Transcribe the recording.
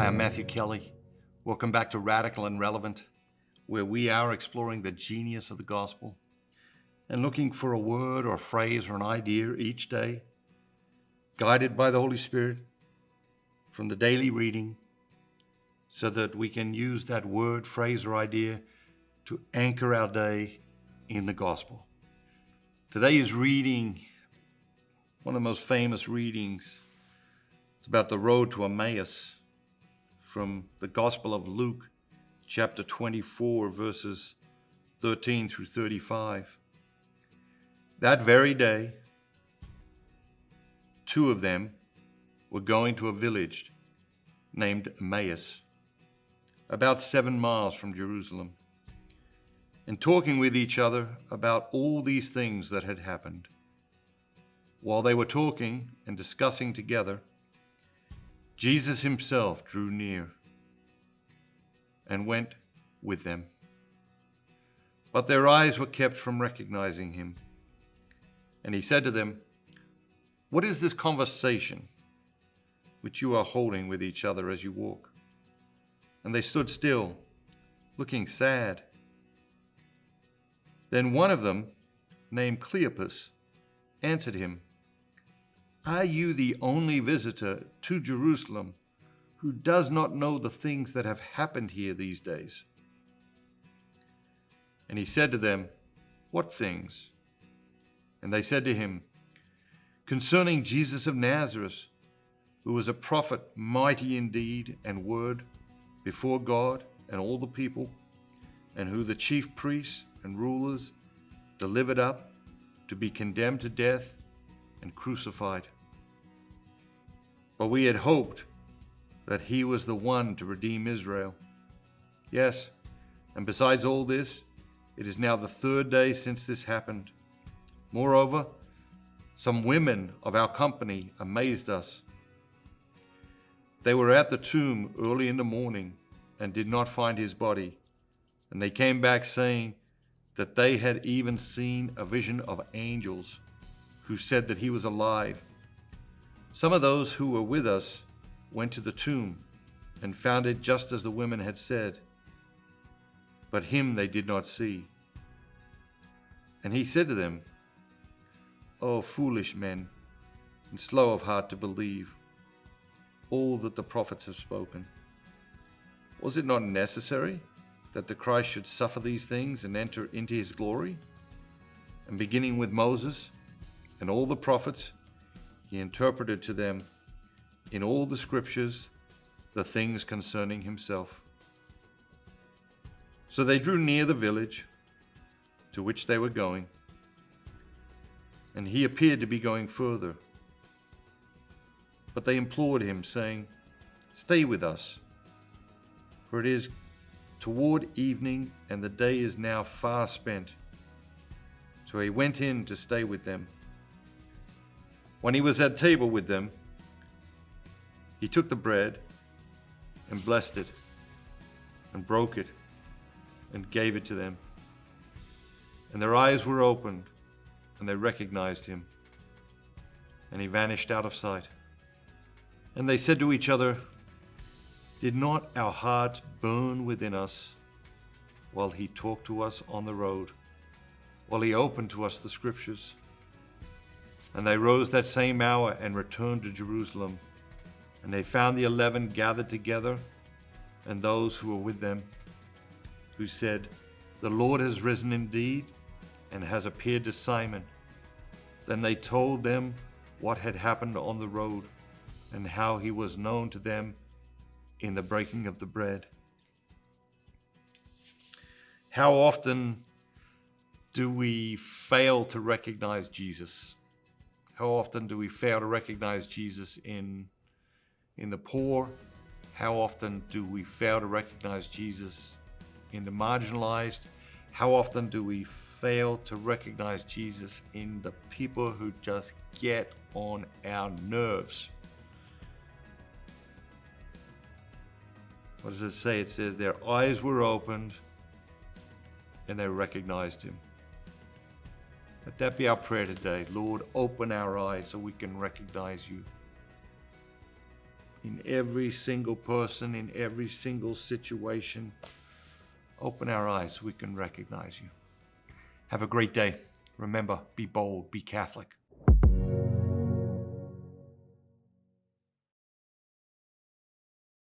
Hi, I'm Matthew Kelly. Welcome back to Radical and Relevant, where we are exploring the genius of the gospel and looking for a word or a phrase or an idea each day, guided by the Holy Spirit from the daily reading, so that we can use that word, phrase, or idea to anchor our day in the gospel. Today's reading, one of the most famous readings, it's about the road to Emmaus from the Gospel of Luke, chapter 24, verses 13 through 35. That very day, two of them were going to a village named Emmaus, about 7 miles from Jerusalem, and talking with each other about all these things that had happened. While they were talking and discussing together, Jesus himself drew near and went with them. But their eyes were kept from recognizing him. And he said to them, "What is this conversation which you are holding with each other as you walk?" And they stood still, looking sad. Then one of them, named Cleopas, answered him, "Are you the only visitor to Jerusalem who does not know the things that have happened here these days?" And he said to them, "What things?" And they said to him, "Concerning Jesus of Nazareth, who was a prophet, mighty in deed and word before God and all the people, and who the chief priests and rulers delivered up to be condemned to death and crucified. But we had hoped that he was the one to redeem Israel. Yes, and besides all this, it is now the 3rd day since this happened. Moreover, some women of our company amazed us. They were at the tomb early in the morning and did not find his body, and they came back saying that they had even seen a vision of angels who said that he was alive. Some of those who were with us went to the tomb and found it just as the women had said, but him they did not see." And he said to them, "O foolish men, and slow of heart to believe all that the prophets have spoken. Was it not necessary that the Christ should suffer these things and enter into his glory? And beginning with Moses and all the prophets, he interpreted to them in all the scriptures the things concerning himself." So they drew near the village to which they were going, and he appeared to be going further. But they implored him, saying, "Stay with us, for it is toward evening, and the day is now far spent." So he went in to stay with them. When he was at table with them, he took the bread and blessed it and broke it and gave it to them. And their eyes were opened and they recognized him, and he vanished out of sight. And they said to each other, "Did not our hearts burn within us while he talked to us on the road, while he opened to us the scriptures?" And they rose that same hour and returned to Jerusalem. And they found the 11 gathered together, and those who were with them, who said, "The Lord has risen indeed and has appeared to Simon." Then they told them what had happened on the road and how he was known to them in the breaking of the bread. How often do we fail to recognize Jesus? How often do we fail to recognize Jesus in the poor? How often do we fail to recognize Jesus in the marginalized? How often do we fail to recognize Jesus in the people who just get on our nerves? What does it say? It says their eyes were opened and they recognized him. Let that be our prayer today. Lord, open our eyes so we can recognize you. in every single person, in every single situation. Open our eyes so we can recognize you. Have a great day. Remember, be bold, be Catholic.